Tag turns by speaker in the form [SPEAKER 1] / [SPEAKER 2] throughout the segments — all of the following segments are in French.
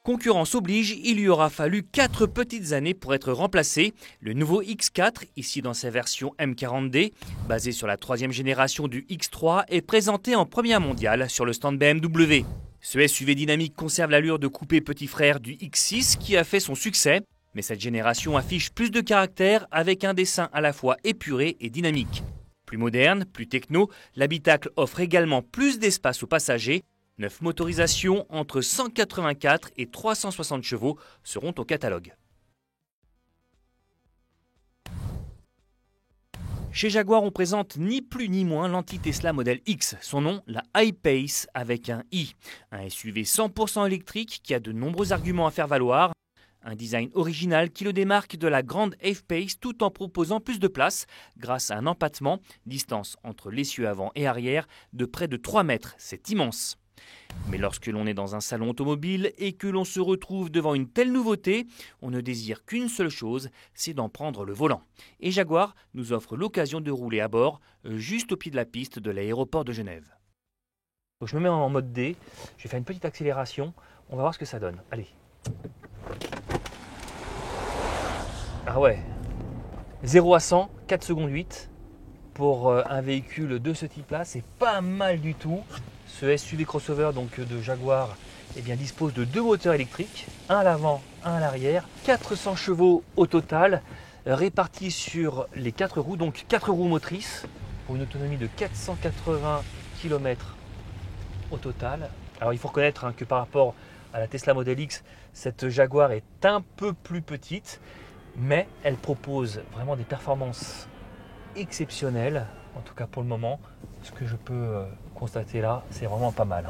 [SPEAKER 1] Concurrence oblige, il lui aura fallu 4 petites années pour être remplacé. Le nouveau X4, ici dans sa version M40D, basé sur la 3e génération du X3, est présenté en première mondiale sur le stand BMW. Ce SUV dynamique conserve l'allure de coupé petit frère du X6 qui a fait son succès. Mais cette génération affiche plus de caractère avec un dessin à la fois épuré et dynamique. Plus moderne, plus techno, l'habitacle offre également plus d'espace aux passagers. 9 motorisations entre 184 et 360 chevaux seront au catalogue. Chez Jaguar, on présente ni plus ni moins l'anti-Tesla Model X, son nom la I-Pace avec un I. Un SUV 100% électrique qui a de nombreux arguments à faire valoir. Un design original qui le démarque de la grande F-Pace tout en proposant plus de place grâce à un empattement, distance entre l'essieu avant et arrière de près de 3 mètres, c'est immense. Mais lorsque l'on est dans un salon automobile et que l'on se retrouve devant une telle nouveauté, on ne désire qu'une seule chose, c'est d'en prendre le volant. Et Jaguar nous offre l'occasion de rouler à bord, juste au pied de la piste de l'aéroport de Genève. Donc je me mets en mode D, je vais faire une petite accélération, on va voir ce que ça donne. Allez. Ah ouais, 0 à 100, 4 secondes 8. Pour un véhicule de ce type-là, c'est pas mal du tout. Ce SUV crossover donc de Jaguar dispose de 2 moteurs électriques, un à l'avant, un à l'arrière, 400 chevaux au total, répartis sur les 4 roues, donc 4 roues motrices, pour une autonomie de 480 km au total. Alors il faut reconnaître que par rapport à la Tesla Model X, cette Jaguar est un peu plus petite, mais elle propose vraiment des performances exceptionnelles, en tout cas pour le moment. Ce que je peux constater là, c'est vraiment pas mal.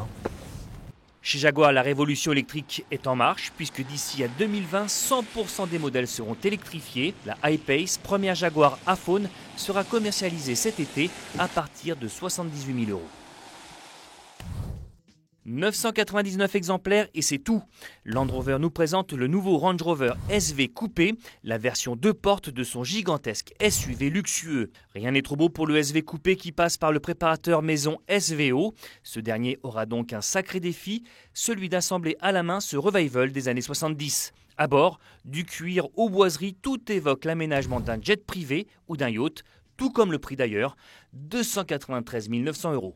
[SPEAKER 1] Chez Jaguar, la révolution électrique est en marche, puisque d'ici à 2020, 100% des modèles seront électrifiés. La I-Pace, première Jaguar iPhone, sera commercialisée cet été à partir de 78 000 €. 999 exemplaires et c'est tout. Land Rover nous présente le nouveau Range Rover SV Coupé, la version 2 portes de son gigantesque SUV luxueux. Rien n'est trop beau pour le SV Coupé qui passe par le préparateur maison SVO. Ce dernier aura donc un sacré défi, celui d'assembler à la main ce revival des années 70. À bord, du cuir aux boiseries, tout évoque l'aménagement d'un jet privé ou d'un yacht, tout comme le prix d'ailleurs, 293 900 €.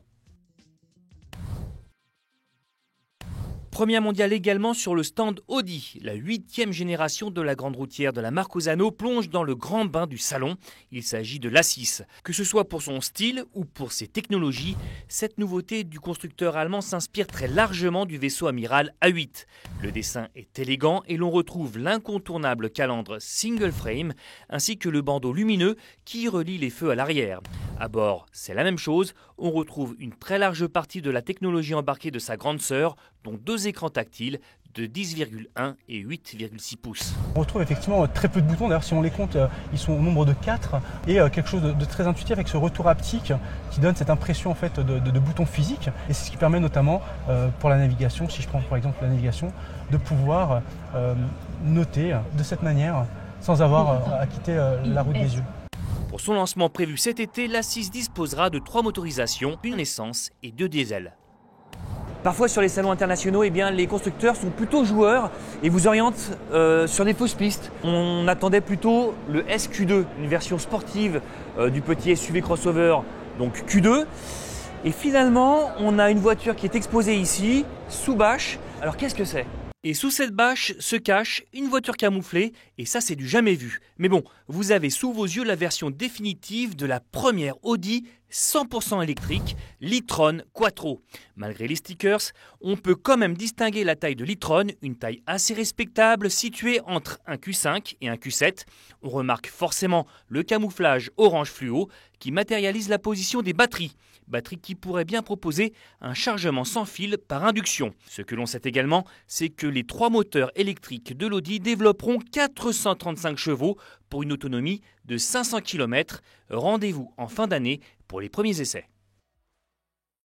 [SPEAKER 1] Première mondiale également sur le stand Audi. La 8e génération de la grande routière de la marque Osano plonge dans le grand bain du salon. Il s'agit de l'A6. Que ce soit pour son style ou pour ses technologies, cette nouveauté du constructeur allemand s'inspire très largement du vaisseau amiral A8. Le dessin est élégant et l'on retrouve l'incontournable calandre single frame ainsi que le bandeau lumineux qui relie les feux à l'arrière. À bord, c'est la même chose. On retrouve une très large partie de la technologie embarquée de sa grande sœur, dont 2 écrans tactiles de 10,1 et 8,6 pouces.
[SPEAKER 2] On retrouve effectivement très peu de boutons, d'ailleurs si on les compte, ils sont au nombre de 4 et quelque chose de très intuitif avec ce retour haptique qui donne cette impression en fait de boutons physiques et c'est ce qui permet notamment pour la navigation, si je prends par exemple la navigation, de pouvoir noter de cette manière sans avoir à quitter la route des yeux.
[SPEAKER 1] Pour son lancement prévu cet été, l'A6 disposera de 3 motorisations, une essence et 2 diesel. Parfois sur les salons internationaux, les constructeurs sont plutôt joueurs et vous orientent sur des fausses pistes. On attendait plutôt le SQ2, une version sportive du petit SUV crossover, donc Q2. Et finalement, on a une voiture qui est exposée ici, sous bâche. Alors qu'est-ce que c'est ? Et sous cette bâche se cache une voiture camouflée, et ça c'est du jamais vu. Mais bon, vous avez sous vos yeux la version définitive de la première Audi 100% électrique, l'e-tron Quattro. Malgré les stickers, on peut quand même distinguer la taille de l'e-tron, une taille assez respectable située entre un Q5 et un Q7. On remarque forcément le camouflage orange fluo qui matérialise la position des batteries. Batterie qui pourrait bien proposer un chargement sans fil par induction. Ce que l'on sait également, c'est que les 3 moteurs électriques de l'Audi développeront 435 chevaux pour une autonomie de 500 km. Rendez-vous en fin d'année pour les premiers essais.